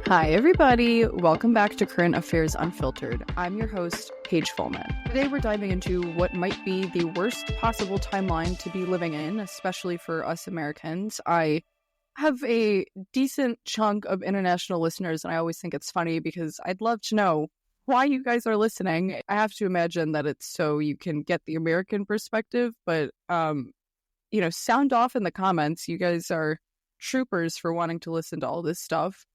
Hi, everybody. Welcome back to Current Affairs Unfiltered. I'm your host, Paige Fullman. Today, we're diving into what might be the worst possible timeline to be living in, especially for us Americans. I have a decent chunk of international listeners, and I always think it's funny because I'd love to know why you guys are listening. I have to imagine that it's so you can get the American perspective, but, sound off in the comments. You guys are troopers for wanting to listen to all this stuff.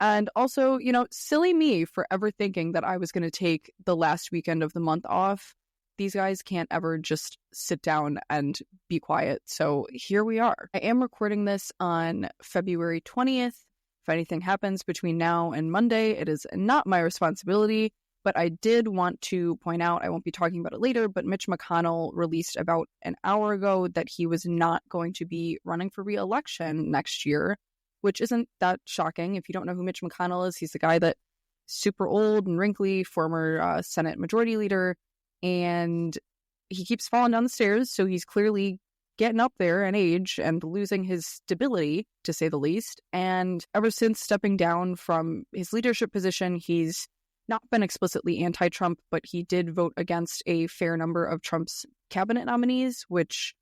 And also, silly me for ever thinking that I was going to take the last weekend of the month off. These guys can't ever just sit down and be quiet. So here we are. I am recording this on February 20th. If anything happens between now and Monday, it is not my responsibility. But I did want to point out, I won't be talking about it later, but Mitch McConnell released about an hour ago that he was not going to be running for re-election next year, which isn't that shocking. If you don't know who Mitch McConnell is, he's the guy that super old and wrinkly, former Senate Majority Leader, and he keeps falling down the stairs, so he's clearly getting up there in age and losing his stability, to say the least. And ever since stepping down from his leadership position, he's not been explicitly anti-Trump, but he did vote against a fair number of Trump's cabinet nominees, which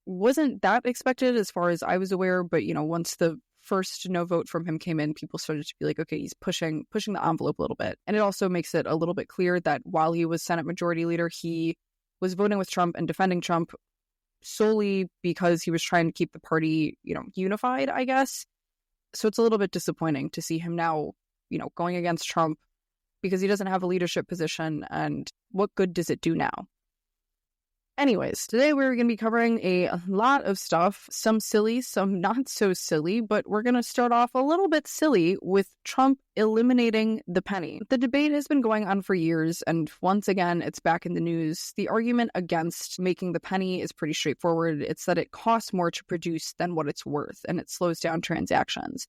wasn't that expected as far as I was aware. But, once the first no vote from him came in, people started to be like, okay, he's pushing the envelope a little bit. And it also makes it a little bit clear that while he was Senate Majority Leader, he was voting with Trump and defending Trump solely because he was trying to keep the party, unified, I guess. So it's a little bit disappointing to see him now, going against Trump because he doesn't have a leadership position. And what good does it do now? Anyways, today we're going to be covering a lot of stuff, some silly, some not so silly, but we're going to start off a little bit silly with Trump eliminating the penny. The debate has been going on for years, and once again, it's back in the news. The argument against making the penny is pretty straightforward. It's that it costs more to produce than what it's worth, and it slows down transactions.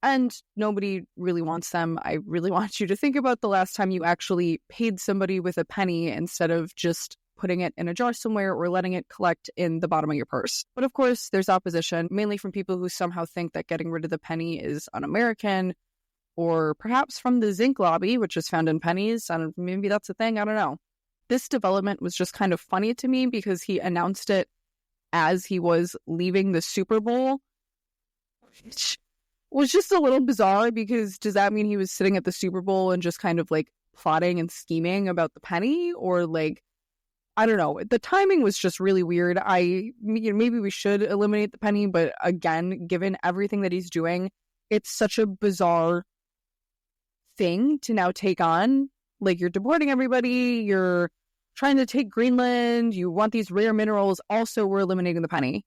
And nobody really wants them. I really want you to think about the last time you actually paid somebody with a penny instead of just putting it in a jar somewhere or letting it collect in the bottom of your purse. But of course, there's opposition, mainly from people who somehow think that getting rid of the penny is un-American, or perhaps from the zinc lobby, which is found in pennies. And maybe that's a thing. I don't know. This development was just kind of funny to me because he announced it as he was leaving the Super Bowl, which was just a little bizarre because does that mean he was sitting at the Super Bowl and just kind of like plotting and scheming about the penny? Or like, I don't know. The timing was just really weird. Maybe we should eliminate the penny, but again, given everything that he's doing, it's such a bizarre thing to now take on. Like, you're deporting everybody, you're trying to take Greenland, you want these rare minerals, also we're eliminating the penny.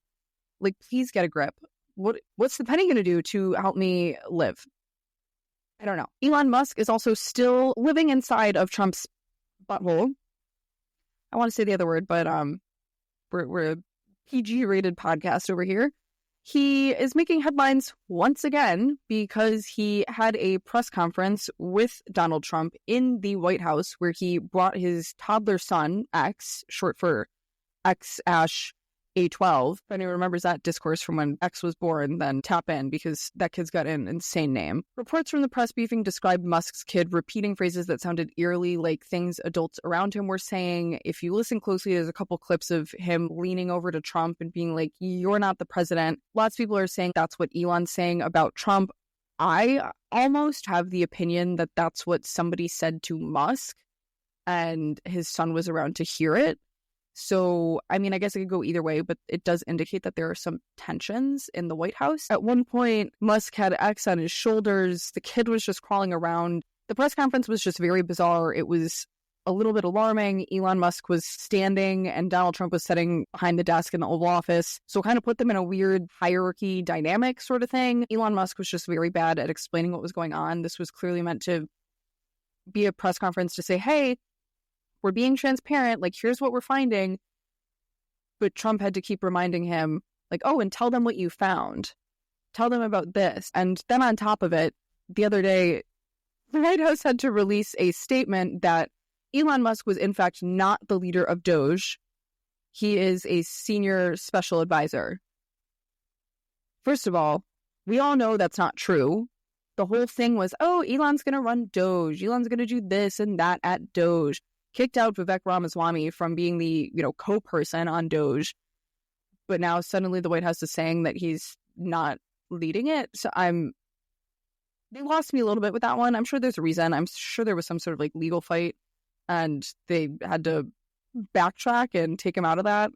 Like, please get a grip. What's the penny going to do to help me live? I don't know. Elon Musk is also still living inside of Trump's butthole. I want to say the other word, but we're a PG-rated podcast over here. He is making headlines once again because he had a press conference with Donald Trump in the White House where he brought his toddler son, X, short for X-A12. If anyone remembers that discourse from when X was born, then tap in because that kid's got an insane name. Reports from the press briefing described Musk's kid repeating phrases that sounded eerily like things adults around him were saying. If you listen closely, there's a couple clips of him leaning over to Trump and being like, "You're not the president." Lots of people are saying that's what Elon's saying about Trump. I almost have the opinion that that's what somebody said to Musk and his son was around to hear it. So, I mean, I guess it could go either way, but it does indicate that there are some tensions in the White House. At one point, Musk had X on his shoulders. The kid was just crawling around. The press conference was just very bizarre. It was a little bit alarming. Elon Musk was standing and Donald Trump was sitting behind the desk in the Oval Office. So kind of put them in a weird hierarchy dynamic sort of thing. Elon Musk was just very bad at explaining what was going on. This was clearly meant to be a press conference to say, hey, we're being transparent, like, here's what we're finding. But Trump had to keep reminding him, like, oh, and tell them what you found. Tell them about this. And then on top of it, the other day, the White House had to release a statement that Elon Musk was, in fact, not the leader of Doge. He is a senior special advisor. First of all, we all know that's not true. The whole thing was, oh, Elon's going to run Doge. Elon's going to do this and that at Doge. Kicked out Vivek Ramaswamy from being the, co-person on Doge. But now suddenly the White House is saying that he's not leading it. So they lost me a little bit with that one. I'm sure there's a reason. I'm sure there was some sort of like legal fight and they had to backtrack and take him out of that.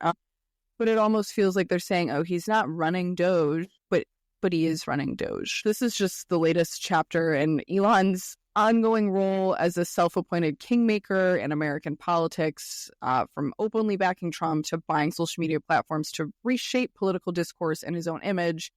But it almost feels like they're saying, oh, he's not running Doge, but he is running Doge. This is just the latest chapter in Elon's ongoing role as a self-appointed kingmaker in American politics, from openly backing Trump to buying social media platforms to reshape political discourse in his own image.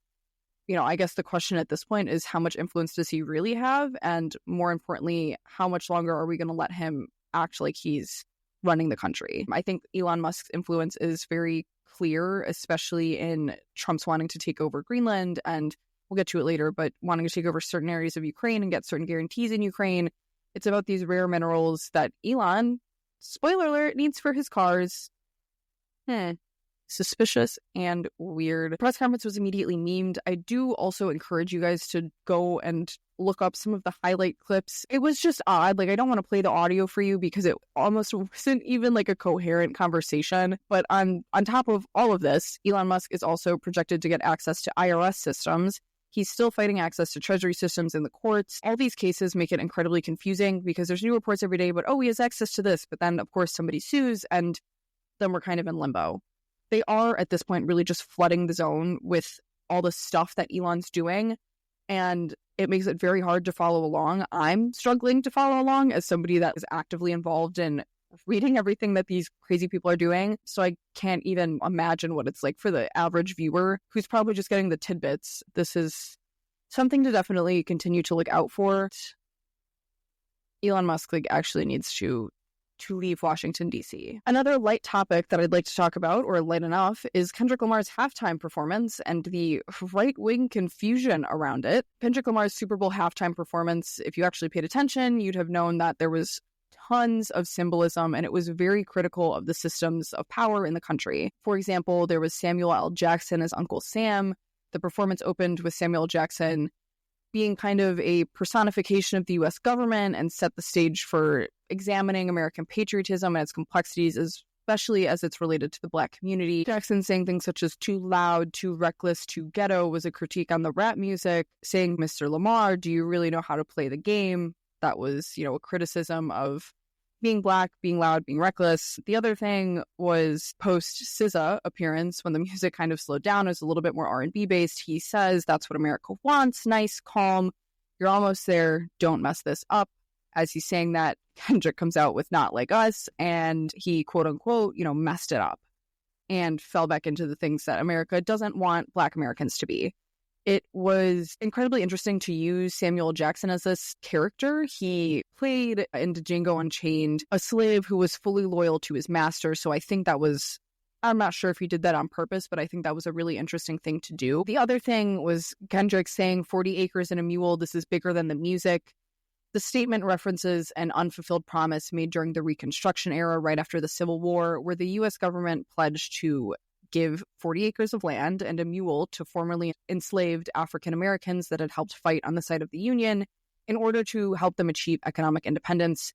I guess the question at this point is, how much influence does he really have? And more importantly, how much longer are we going to let him act like he's running the country? I think Elon Musk's influence is very clear, especially in Trump's wanting to take over Greenland, and we'll get to it later, but wanting to take over certain areas of Ukraine and get certain guarantees in Ukraine. It's about these rare minerals that Elon, spoiler alert, needs for his cars. Suspicious and weird. The press conference was immediately memed. I do also encourage you guys to go and look up some of the highlight clips. It was just odd. Like, I don't want to play the audio for you because it almost wasn't even like a coherent conversation. But on top of all of this, Elon Musk is also projected to get access to IRS systems. He's still fighting access to Treasury systems in the courts. All these cases make it incredibly confusing because there's new reports every day, but he has access to this. But then, of course, somebody sues, and then we're kind of in limbo. They are, at this point, really just flooding the zone with all the stuff that Elon's doing, and it makes it very hard to follow along. I'm struggling to follow along as somebody that is actively involved in reading everything that these crazy people are doing, so I can't even imagine what it's like for the average viewer who's probably just getting the tidbits. This is something to definitely continue to look out for. Elon Musk actually needs to leave Washington, D.C. Another light topic that I'd like to talk about, or light enough, is Kendrick Lamar's halftime performance and the right-wing confusion around it. Kendrick Lamar's Super Bowl halftime performance, if you actually paid attention, you'd have known that there was tons of symbolism, and it was very critical of the systems of power in the country. For example, there was Samuel L. Jackson as Uncle Sam. The performance opened with Samuel L. Jackson being kind of a personification of the U.S. government and set the stage for examining American patriotism and its complexities, especially as it's related to the Black community. Jackson saying things such as too loud, too reckless, too ghetto was a critique on the rap music. Saying, Mr. Lamar, do you really know how to play the game? That was, a criticism of being Black, being loud, being reckless. The other thing was post SZA appearance, when the music kind of slowed down, it was a little bit more R&B based. He says that's what America wants, nice, calm. You're almost there. Don't mess this up. As he's saying that, Kendrick comes out with Not Like Us, and he, quote unquote, messed it up and fell back into the things that America doesn't want Black Americans to be. It was incredibly interesting to use Samuel Jackson as this character. He played in Django Unchained a slave who was fully loyal to his master. So I think that was, I'm not sure if he did that on purpose, but I think that was a really interesting thing to do. The other thing was Kendrick saying 40 acres and a mule, this is bigger than the music. The statement references an unfulfilled promise made during the Reconstruction era right after the Civil War, where the U.S. government pledged to give 40 acres of land and a mule to formerly enslaved African Americans that had helped fight on the side of the Union in order to help them achieve economic independence.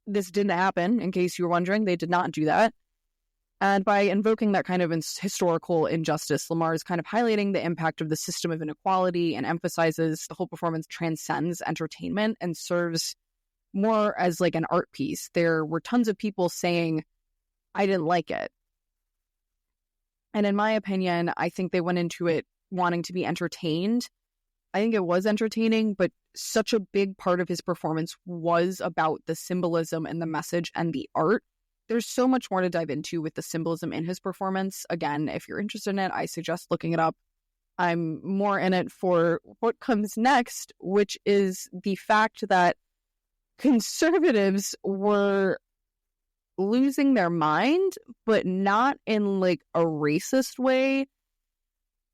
This didn't happen, in case you were wondering. They did not do that. And by invoking that kind of historical injustice, Lamar is kind of highlighting the impact of the system of inequality and emphasizes the whole performance transcends entertainment and serves more as like an art piece. There were tons of people saying, I didn't like it. And in my opinion, I think they went into it wanting to be entertained. I think it was entertaining, but such a big part of his performance was about the symbolism and the message and the art. There's so much more to dive into with the symbolism in his performance. Again, if you're interested in it, I suggest looking it up. I'm more in it for what comes next, which is the fact that conservatives were losing their mind, but not in like a racist way,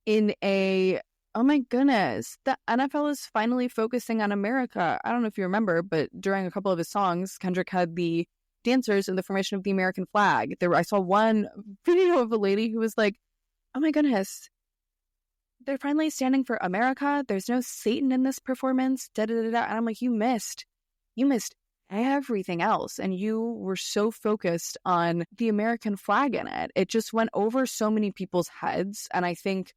in a, oh my goodness, the NFL is finally focusing on America. I don't know if you remember, but during a couple of his songs, Kendrick had the dancers in the formation of the American flag. I saw one video of a lady who was like, oh my goodness, they're finally standing for America. There's no Satan in this performance. Da da da da. And I'm like, you missed everything else. And you were so focused on the American flag in it. It just went over so many people's heads. And I think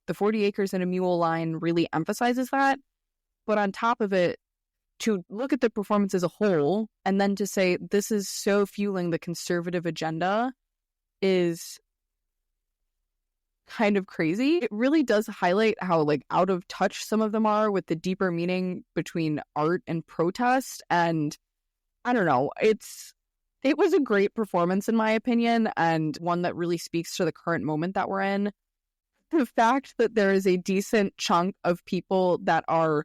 the 40 acres and a mule line really emphasizes that. But on top of it, to look at the performance as a whole and then to say this is so fueling the conservative agenda is kind of crazy. It really does highlight how like out of touch some of them are with the deeper meaning between art and protest. And I don't know, it was a great performance in my opinion, and one that really speaks to the current moment that we're in. The fact that there is a decent chunk of people that are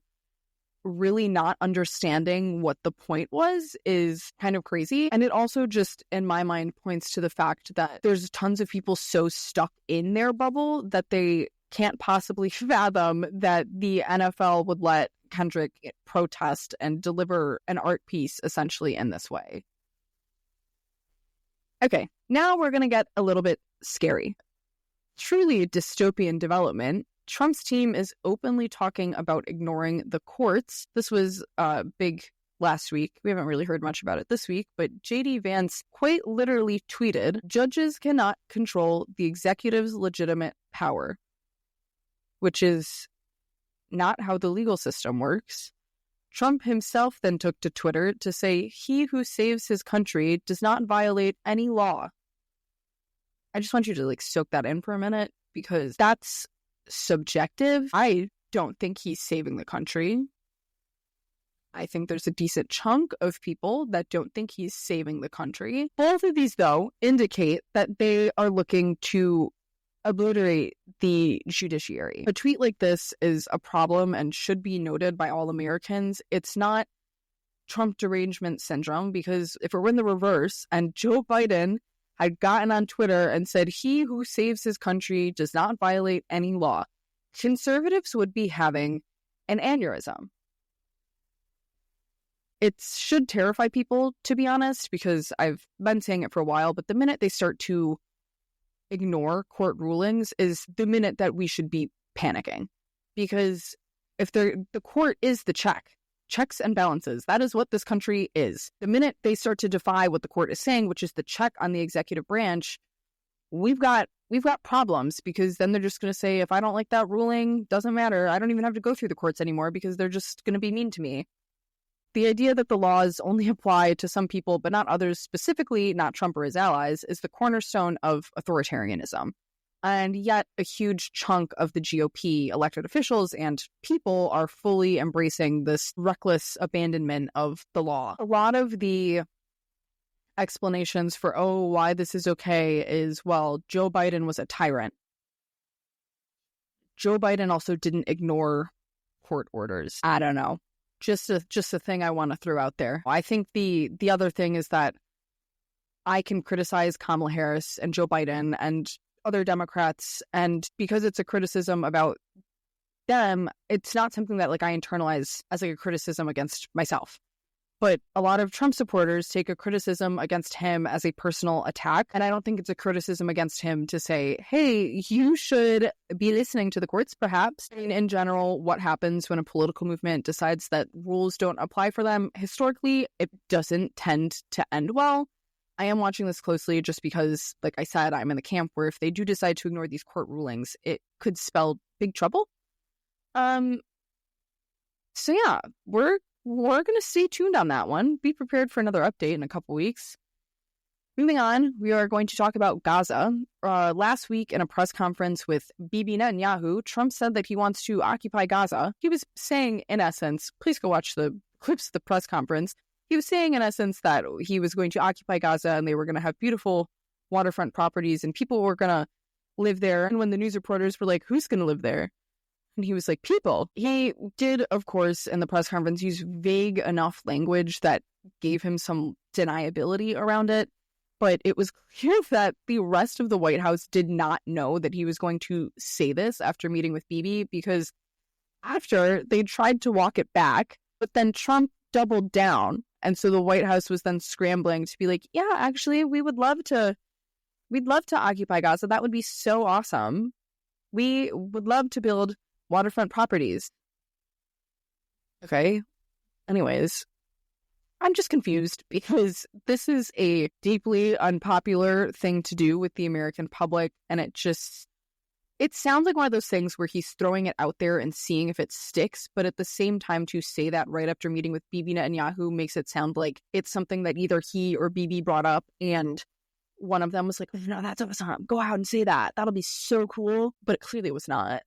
really not understanding what the point was is kind of crazy. And it also just, in my mind, points to the fact that there's tons of people so stuck in their bubble that they can't possibly fathom that the NFL would let Kendrick protest and deliver an art piece essentially in this way. Okay, now we're going to get a little bit scary. Truly a dystopian development. Trump's team is openly talking about ignoring the courts. This was big last week. We haven't really heard much about it this week, but J.D. Vance quite literally tweeted, "Judges cannot control the executive's legitimate power," which is not how the legal system works. Trump himself then took to Twitter to say, "He who saves his country does not violate any law." I just want you to soak that in for a minute, because that's subjective. I don't think he's saving the country. I think there's a decent chunk of people that don't think he's saving the country. Both of these, though, indicate that they are looking to obliterate the judiciary. A tweet like this is a problem and should be noted by all Americans. It's not Trump derangement syndrome, because if it were in the reverse and Joe Biden had gotten on Twitter and said, "He who saves his country does not violate any law," conservatives would be having an aneurysm. It should terrify people, to be honest, because I've been saying it for a while, but the minute they start to ignore court rulings is the minute that we should be panicking. Because if the court is the checks and balances, that is what this country is. The minute they start to defy what the court is saying, which is the check on the executive branch, we've got problems, because then they're just going to say, if I don't like that ruling, doesn't matter. I don't even have to go through the courts anymore because they're just going to be mean to me. The idea that the laws only apply to some people but not others, specifically not Trump or his allies, is the cornerstone of authoritarianism. And yet a huge chunk of the GOP elected officials and people are fully embracing this reckless abandonment of the law. A lot of the explanations for, why this is okay is, well, Joe Biden was a tyrant. Joe Biden also didn't ignore court orders. I don't know. Just a thing I want to throw out there. I think the other thing is that I can criticize Kamala Harris and Joe Biden and other Democrats, and because it's a criticism about them, it's not something that I internalize as a criticism against myself. But a lot of Trump supporters take a criticism against him as a personal attack, and I don't think it's a criticism against him to say, hey, you should be listening to the courts, perhaps. I mean, in general, what happens when a political movement decides that rules don't apply for them? Historically, it doesn't tend to end well. I am watching this closely just because, like I said, I'm in the camp where if they do decide to ignore these court rulings, it could spell big trouble. So yeah, we're going to stay tuned on that one. Be prepared for another update in a couple weeks. Moving on, we are going to talk about Gaza. Last week in a press conference with Bibi Netanyahu, Trump said that he wants to occupy Gaza. He was saying, in essence, please go watch the clips of the press conference. He was saying, in essence, that he was going to occupy Gaza and they were going to have beautiful waterfront properties and people were going to live there. And when the news reporters were like, who's going to live there? And he was like, people. He did, of course, in the press conference, use vague enough language that gave him some deniability around it. But it was clear that the rest of the White House did not know that he was going to say this after meeting with Bibi, because after they tried to walk it back, but then Trump doubled down. And so the White House was then scrambling to be like, yeah, actually, we'd love to occupy Gaza. That would be so awesome. We would love to build waterfront properties. Okay. Anyways, I'm just confused because this is a deeply unpopular thing to do with the American public. And it sounds like one of those things where he's throwing it out there and seeing if it sticks. But at the same time, to say that right after meeting with Bibi Netanyahu makes it sound like it's something that either he or Bibi brought up. And one of them was like, no, that's awesome. Go out and say that. That'll be so cool. But it clearly was not.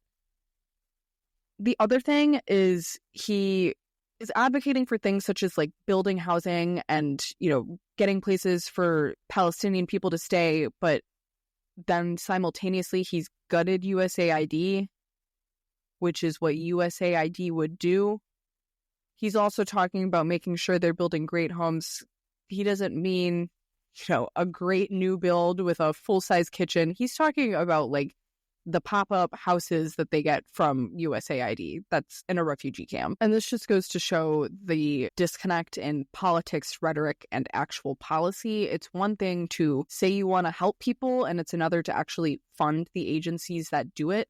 The other thing is he is advocating for things such as like building housing and, getting places for Palestinian people to stay. But then simultaneously, he's gutted USAID, which is what USAID would do. He's also talking about making sure they're building great homes. He doesn't mean, a great new build with a full-size kitchen. He's talking about like the pop-up houses that they get from USAID that's in a refugee camp. And this just goes to show the disconnect in politics, rhetoric, and actual policy. It's one thing to say you want to help people, and it's another to actually fund the agencies that do it.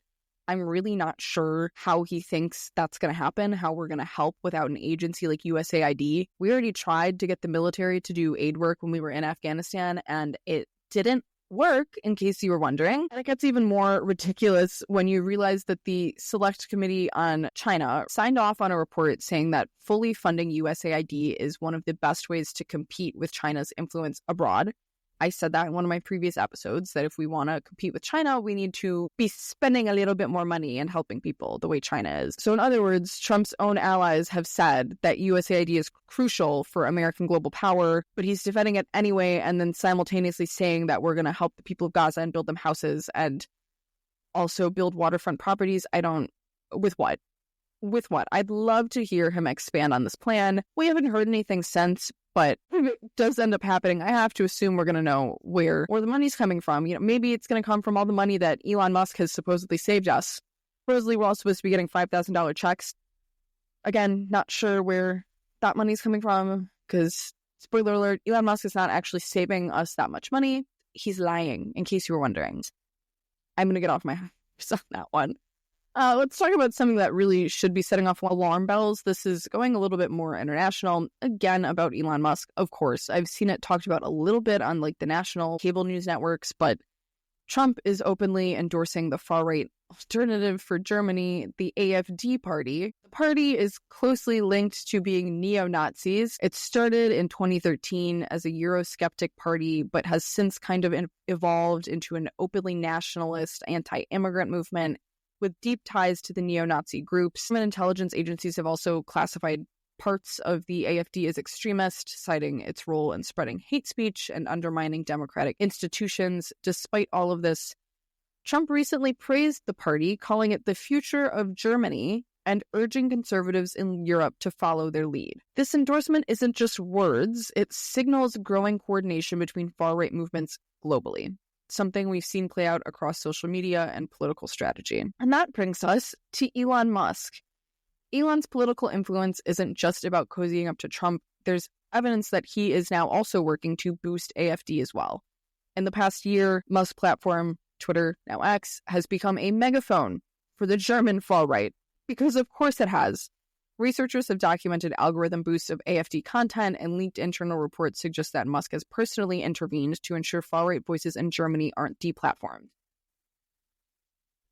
I'm really not sure how he thinks that's going to happen, how we're going to help without an agency like USAID. We already tried to get the military to do aid work when we were in Afghanistan, and it didn't work, in case you were wondering. And it gets even more ridiculous when you realize that the Select Committee on China signed off on a report saying that fully funding USAID is one of the best ways to compete with China's influence abroad. I said that in one of my previous episodes, that if we want to compete with China, we need to be spending a little bit more money and helping people the way China is. So in other words, Trump's own allies have said that USAID is crucial for American global power, but he's defending it anyway, and then simultaneously saying that we're going to help the people of Gaza and build them houses and also build waterfront properties. With what? With what? I'd love to hear him expand on this plan. We haven't heard anything since, but if it does end up happening, I have to assume we're going to know where the money's coming from. Maybe it's going to come from all the money that Elon Musk has supposedly saved us. Supposedly, we're all supposed to be getting $5,000 checks. Again, not sure where that money's coming from, because, spoiler alert, Elon Musk is not actually saving us that much money. He's lying, in case you were wondering. I'm going to get off my horse on that one. Let's talk about something that really should be setting off alarm bells. This is going a little bit more international. Again, about Elon Musk, of course. I've seen it talked about a little bit on like the national cable news networks, but Trump is openly endorsing the far-right alternative for Germany, the AfD party. The party is closely linked to being neo-Nazis. It started in 2013 as a Eurosceptic party, but has since kind of evolved into an openly nationalist, anti-immigrant movement with deep ties to the neo-Nazi groups. Government intelligence agencies have also classified parts of the AfD as extremist, citing its role in spreading hate speech and undermining democratic institutions. Despite all of this, Trump recently praised the party, calling it the future of Germany, and urging conservatives in Europe to follow their lead. This endorsement isn't just words, it signals growing coordination between far-right movements globally, something we've seen play out across social media and political strategy. And that brings us to Elon Musk. Elon's political influence isn't just about cozying up to Trump. There's evidence that he is now also working to boost AfD as well. In the past year, Musk's platform, Twitter, now X, has become a megaphone for the German far-right, because of course it has. Researchers have documented algorithm boosts of AfD content, and leaked internal reports suggest that Musk has personally intervened to ensure far-right voices in Germany aren't deplatformed.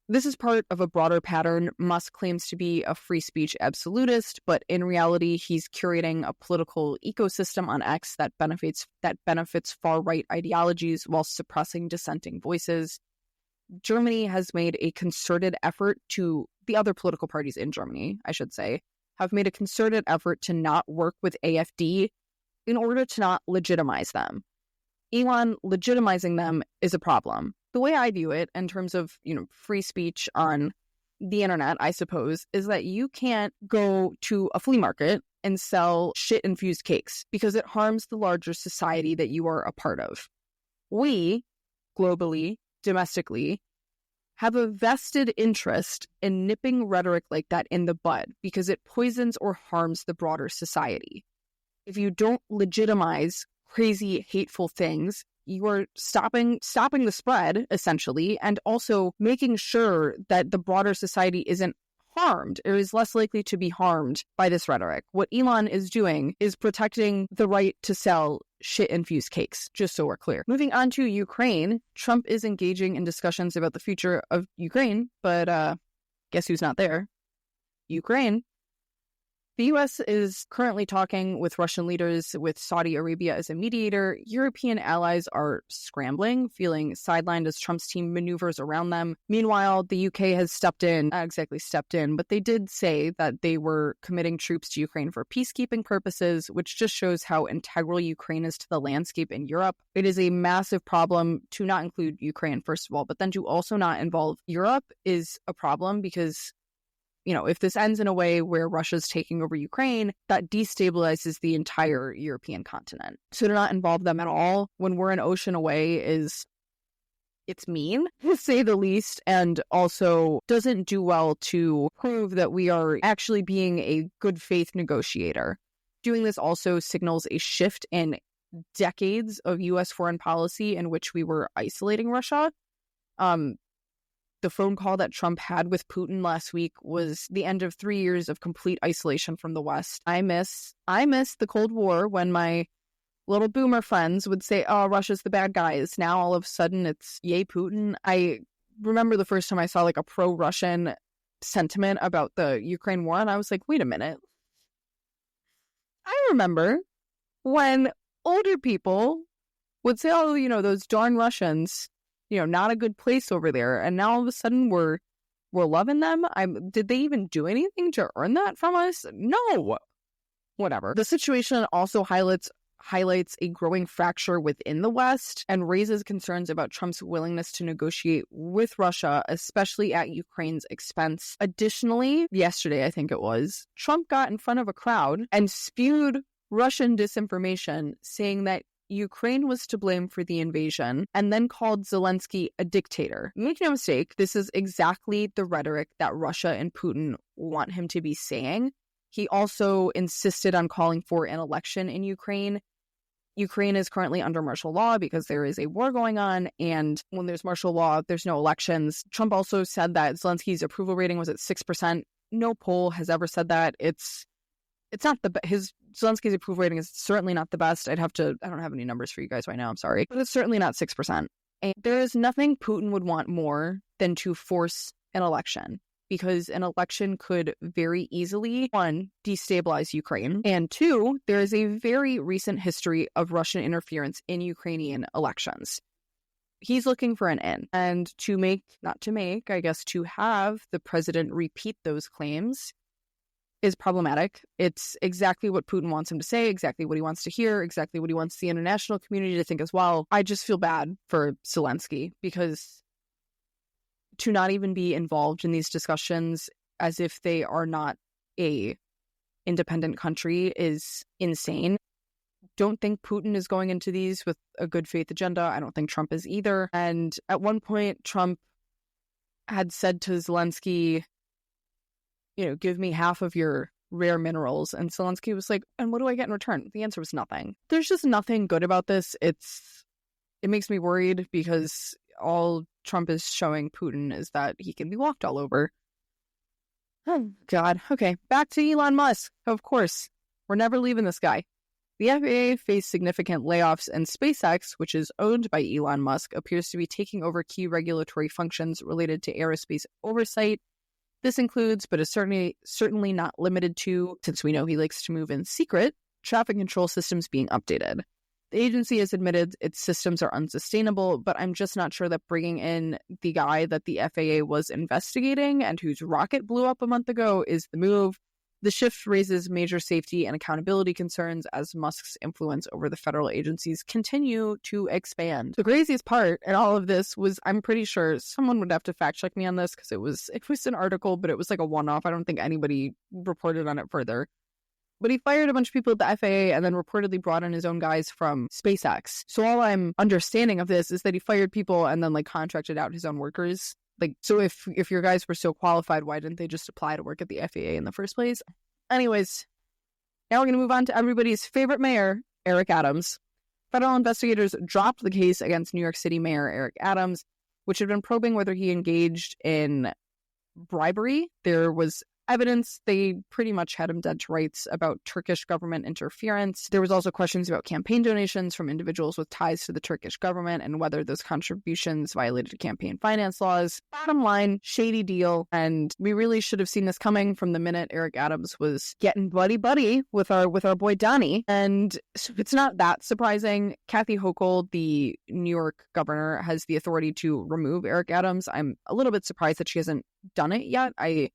This is part of a broader pattern. Musk claims to be a free speech absolutist, but in reality, he's curating a political ecosystem on X that benefits far-right ideologies while suppressing dissenting voices. Germany has made a concerted effort the other political parties in Germany, I should say, have made a concerted effort to not work with AfD in order to not legitimize them. Elon legitimizing them is a problem. The way I view it in terms of, free speech on the internet, I suppose, is that you can't go to a flea market and sell shit-infused cakes because it harms the larger society that you are a part of. We, globally, domestically, have a vested interest in nipping rhetoric like that in the bud because it poisons or harms the broader society. If you don't legitimize crazy, hateful things, you are stopping the spread, essentially, and also making sure that the broader society isn't harmed or is less likely to be harmed by this rhetoric. What Elon is doing is protecting the right to sell shit-infused cakes, just so we're clear. Moving on to Ukraine, Trump is engaging in discussions about the future of Ukraine, but guess who's not there? Ukraine. The U.S. is currently talking with Russian leaders, with Saudi Arabia as a mediator. European allies are scrambling, feeling sidelined as Trump's team maneuvers around them. Meanwhile, the UK has stepped in, not exactly stepped in, but they did say that they were committing troops to Ukraine for peacekeeping purposes, which just shows how integral Ukraine is to the landscape in Europe. It is a massive problem to not include Ukraine, first of all, but then to also not involve Europe is a problem because if this ends in a way where Russia's taking over Ukraine, that destabilizes the entire European continent. So to not involve them at all when we're an ocean away it's mean, to say the least, and also doesn't do well to prove that we are actually being a good faith negotiator. Doing this also signals a shift in decades of U.S. foreign policy in which we were isolating Russia. The phone call that Trump had with Putin last week was the end of 3 years of complete isolation from the West. I miss the Cold War when my little boomer friends would say, oh, Russia's the bad guys. Now all of a sudden it's yay Putin. I remember the first time I saw like a pro-Russian sentiment about the Ukraine war, and I was like, wait a minute. I remember when older people would say, oh, those darn Russians, not a good place over there. And now all of a sudden we're loving them. Did they even do anything to earn that from us? No. Whatever. The situation also highlights a growing fracture within the West and raises concerns about Trump's willingness to negotiate with Russia, especially at Ukraine's expense. Additionally, yesterday, I think it was, Trump got in front of a crowd and spewed Russian disinformation saying that Ukraine was to blame for the invasion, and then called Zelensky a dictator. Make no mistake, this is exactly the rhetoric that Russia and Putin want him to be saying. He also insisted on calling for an election in Ukraine. Ukraine is currently under martial law because there is a war going on, and when there's martial law, there's no elections. Trump also said that Zelensky's approval rating was at 6%. No poll has ever said that. It's not Zelensky's approval rating is certainly not the best. I don't have any numbers for you guys right now, I'm sorry. But it's certainly not 6%. And there is nothing Putin would want more than to force an election, because an election could very easily, one, destabilize Ukraine, and two, there is a very recent history of Russian interference in Ukrainian elections. He's looking for an end. And to have the president repeat those claims is problematic. It's exactly what Putin wants him to say, exactly what he wants to hear, exactly what he wants the international community to think as well. I just feel bad for Zelensky, because to not even be involved in these discussions as if they are not a independent country is insane. Don't think Putin is going into these with a good faith agenda. I don't think Trump is either. And at one point, Trump had said to Zelensky, give me half of your rare minerals. And Zelensky was like, and what do I get in return? The answer was nothing. There's just nothing good about this. It makes me worried, because all Trump is showing Putin is that he can be walked all over. Oh, God. Okay, back to Elon Musk. Of course, we're never leaving this guy. The FAA faced significant layoffs, and SpaceX, which is owned by Elon Musk, appears to be taking over key regulatory functions related to aerospace oversight. This includes, but is certainly not limited to, since we know he likes to move in secret, traffic control systems being updated. The agency has admitted its systems are unsustainable, but I'm just not sure that bringing in the guy that the FAA was investigating and whose rocket blew up a month ago is the move. The shift raises major safety and accountability concerns as Musk's influence over the federal agencies continue to expand. The craziest part in all of this was, I'm pretty sure someone would have to fact check me on this, because it was an article, but it was like a one-off. I don't think anybody reported on it further. But he fired a bunch of people at the FAA and then reportedly brought in his own guys from SpaceX. So all I'm understanding of this is that he fired people and then contracted out his own workers. So if your guys were so qualified, why didn't they just apply to work at the FAA in the first place? Anyways, now we're going to move on to everybody's favorite mayor, Eric Adams. Federal investigators dropped the case against New York City Mayor Eric Adams, which had been probing whether he engaged in bribery. There was evidence they pretty much had him dead to rights about Turkish government interference. There was also questions about campaign donations from individuals with ties to the Turkish government and whether those contributions violated campaign finance laws. Bottom line, shady deal, and we really should have seen this coming from the minute Eric Adams was getting buddy with our boy Donnie. And so it's not that surprising. Kathy Hochul, the New York governor, has the authority to remove Eric Adams. I'm a little bit surprised that she hasn't done it yet. I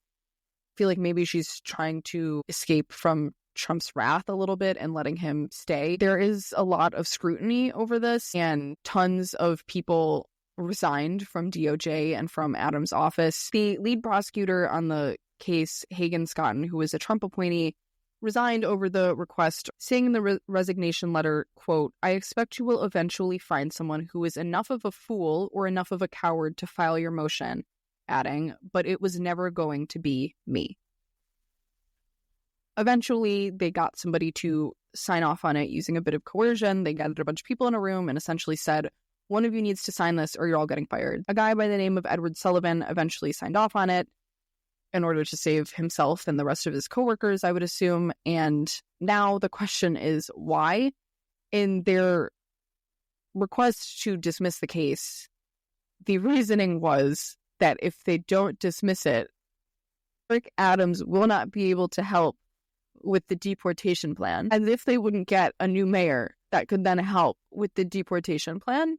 feel like maybe she's trying to escape from Trump's wrath a little bit and letting him stay. There is a lot of scrutiny over this, and tons of people resigned from DOJ and from Adams' office. The lead prosecutor on the case, Hagen Scotton, who was a Trump appointee, resigned over the request, saying in the resignation letter, quote, "I expect you will eventually find someone who is enough of a fool or enough of a coward to file your motion," adding, "but it was never going to be me." Eventually, they got somebody to sign off on it using a bit of coercion. They gathered a bunch of people in a room and essentially said, "One of you needs to sign this or you're all getting fired." A guy by the name of Edward Sullivan eventually signed off on it in order to save himself and the rest of his coworkers, I would assume. And now the question is why? In their request to dismiss the case, the reasoning was that if they don't dismiss it, Eric Adams will not be able to help with the deportation plan, as if they wouldn't get a new mayor that could then help with the deportation plan.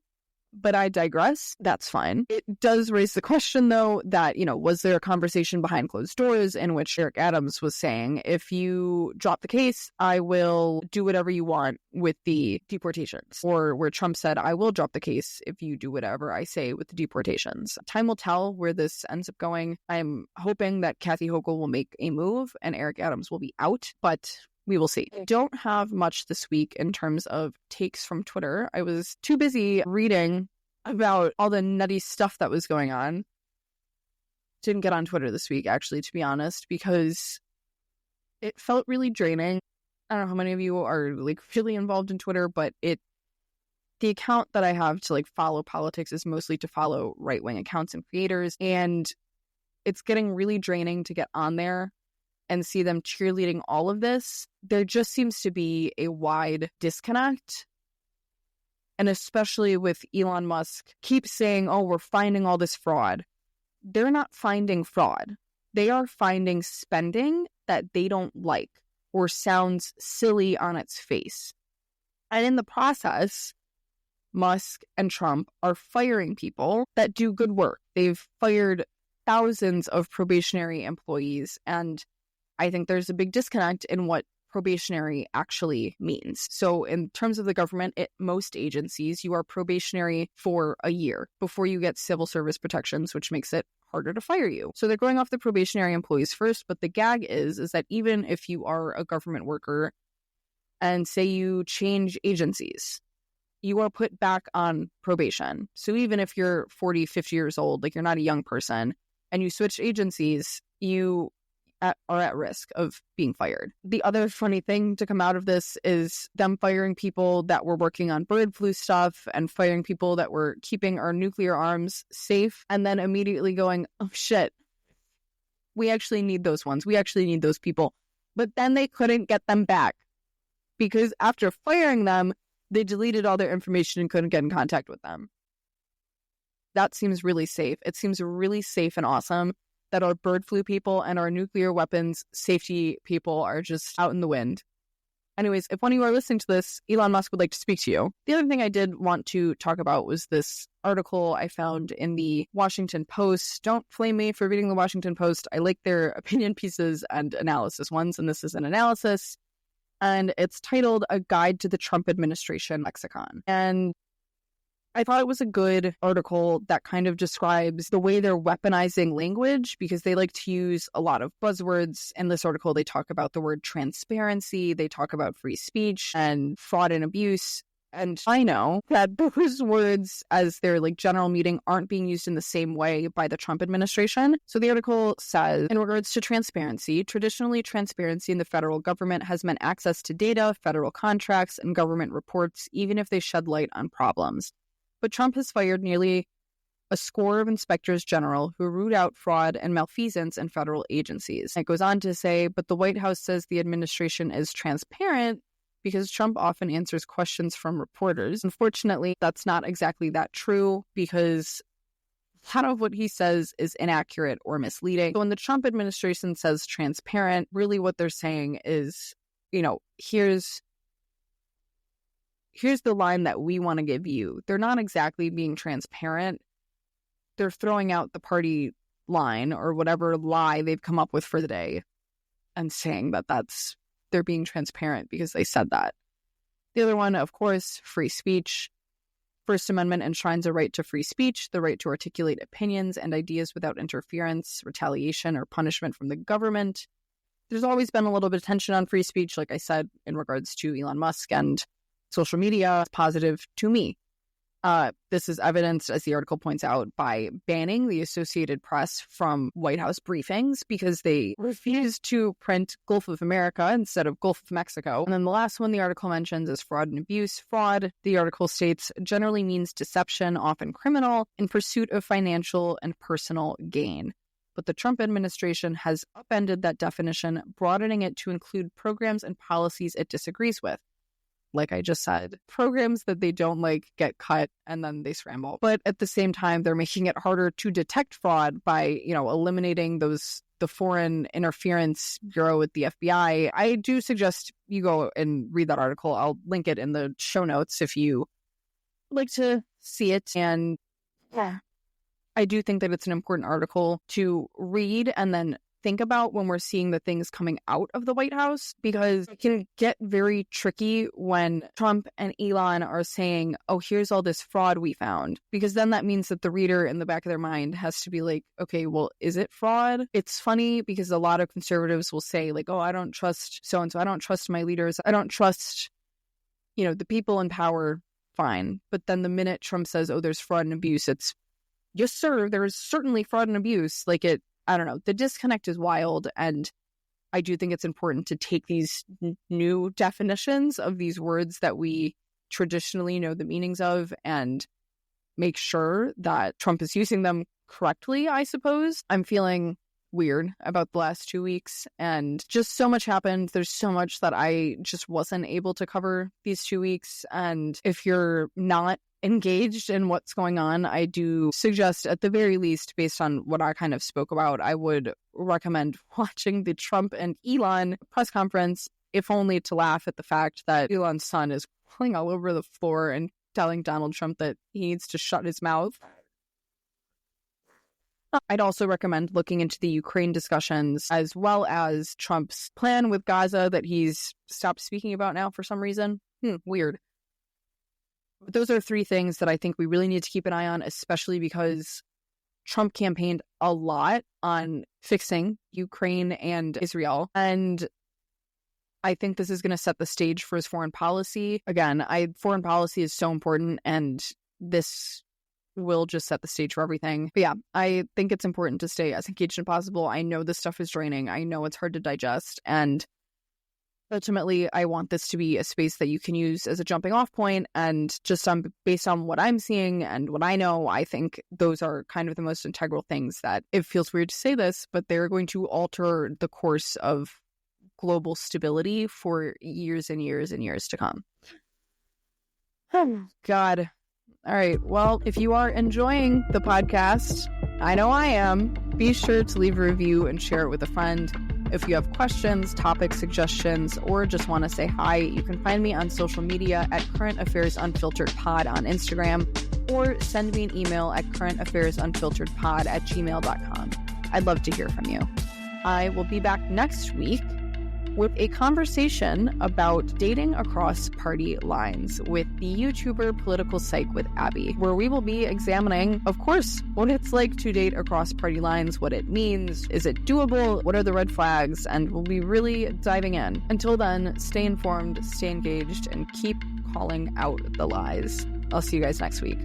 But I digress. That's fine. It does raise the question, though, that, was there a conversation behind closed doors in which Eric Adams was saying, if you drop the case, I will do whatever you want with the deportations? Or where Trump said, I will drop the case if you do whatever I say with the deportations. Time will tell where this ends up going. I'm hoping that Kathy Hochul will make a move and Eric Adams will be out, but we will see. I don't have much this week in terms of takes from Twitter. I was too busy reading about all the nutty stuff that was going on. Didn't get on Twitter this week, actually, to be honest, because it felt really draining. I don't know how many of you are really involved in Twitter, but the account that I have to follow politics is mostly to follow right-wing accounts and creators, and it's getting really draining to get on there and see them cheerleading all of this. There just seems to be a wide disconnect. And especially with Elon Musk keeps saying, oh, we're finding all this fraud. They're not finding fraud. They are finding spending that they don't like or sounds silly on its face. And in the process, Musk and Trump are firing people that do good work. They've fired thousands of probationary employees, and I think there's a big disconnect in what probationary actually means. So in terms of the government, at most agencies, you are probationary for a year before you get civil service protections, which makes it harder to fire you. So they're going off the probationary employees first, but the gag is that even if you are a government worker and say you change agencies, you are put back on probation. So even if you're 40, 50 years old, you're not a young person, and you switch agencies, you are at risk of being fired. The other funny thing to come out of this is them firing people that were working on bird flu stuff and firing people that were keeping our nuclear arms safe, and then immediately going, oh shit, we actually need those ones. We actually need those people. But then they couldn't get them back because after firing them, they deleted all their information and couldn't get in contact with them. That seems really safe. It seems really safe and awesome that our bird flu people and our nuclear weapons safety people are just out in the wind. Anyways, if one of you are listening to this, Elon Musk would like to speak to you. The other thing I did want to talk about was this article I found in the Washington Post. Don't flame me for reading the Washington Post. I like their opinion pieces and analysis ones, and this is an analysis. And it's titled A Guide to the Trump Administration Lexicon. And I thought it was a good article that kind of describes the way they're weaponizing language, because they like to use a lot of buzzwords. In this article, they talk about the word transparency, they talk about free speech and fraud and abuse. And I know that those words, as their general meaning, aren't being used in the same way by the Trump administration. So the article says, in regards to transparency, traditionally transparency in the federal government has meant access to data, federal contracts, and government reports, even if they shed light on problems. But Trump has fired nearly a score of inspectors general who root out fraud and malfeasance in federal agencies. It goes on to say, but the White House says the administration is transparent because Trump often answers questions from reporters. Unfortunately, that's not exactly that true because a lot of what he says is inaccurate or misleading. So when the Trump administration says transparent, really what they're saying is, here's the line that we want to give you. They're not exactly being transparent. They're throwing out the party line or whatever lie they've come up with for the day and saying that they're being transparent because they said that. The other one, of course, free speech. First Amendment enshrines a right to free speech, the right to articulate opinions and ideas without interference, retaliation, or punishment from the government. There's always been a little bit of tension on free speech, like I said, in regards to Elon Musk and social media. Positive to me. This is evidenced, as the article points out, by banning the Associated Press from White House briefings because they refused to print Gulf of America instead of Gulf of Mexico. And then the last one the article mentions is fraud and abuse. Fraud, the article states, generally means deception, often criminal, in pursuit of financial and personal gain. But the Trump administration has upended that definition, broadening it to include programs and policies it disagrees with. Like I just said, programs that they don't like get cut and then they scramble. But at the same time, they're making it harder to detect fraud by, eliminating the Foreign Interference Bureau with the FBI. I do suggest you go and read that article. I'll link it in the show notes if you like to see it. And yeah, I do think that it's an important article to read and then think about when we're seeing the things coming out of the White House, because it can get very tricky when Trump and Elon are saying, oh, here's all this fraud we found, because then that means that the reader in the back of their mind has to be like, okay, well, is it fraud? It's funny because a lot of conservatives will say like, oh, I don't trust so-and-so. I don't trust my leaders. I don't trust, the people in power. Fine. But then the minute Trump says, oh, there's fraud and abuse, it's, yes, sir, there is certainly fraud and abuse. I don't know. The disconnect is wild. And I do think it's important to take these new definitions of these words that we traditionally know the meanings of and make sure that Trump is using them correctly, I suppose. I'm feeling weird about the last 2 weeks and just so much happened. There's so much that I just wasn't able to cover these 2 weeks. And if you're not engaged in what's going on, I do suggest, at the very least, based on what I kind of spoke about, I would recommend watching the Trump and Elon press conference, if only to laugh at the fact that Elon's son is crawling all over the floor and telling Donald Trump that he needs to shut his mouth. I'd also recommend looking into the Ukraine discussions, as well as Trump's plan with Gaza that he's stopped speaking about now for some reason. Weird. But those are 3 things that I think we really need to keep an eye on, especially because Trump campaigned a lot on fixing Ukraine and Israel. And I think this is going to set the stage for his foreign policy. Again, foreign policy is so important, and this will just set the stage for everything. But yeah, I think it's important to stay as engaged as possible. I know this stuff is draining. I know it's hard to digest. And ultimately, I want this to be a space that you can use as a jumping off point. And just based on what I'm seeing and what I know, I think those are kind of the most integral things that, it feels weird to say this, but they're going to alter the course of global stability for years and years and years to come. God. All right. Well, if you are enjoying the podcast, I know I am, be sure to leave a review and share it with a friend. If you have questions, topic suggestions, or just want to say hi, you can find me on social media at Current Affairs Unfiltered Pod on Instagram, or send me an email at currentaffairs.unfilteredpod@gmail.com. I'd love to hear from you. I will be back next week with a conversation about dating across party lines with the YouTuber Political Psych with Abby, where we will be examining, of course, what it's like to date across party lines, what it means, is it doable, what are the red flags, and we'll be really diving in. Until then, stay informed, stay engaged, and keep calling out the lies. I'll see you guys next week.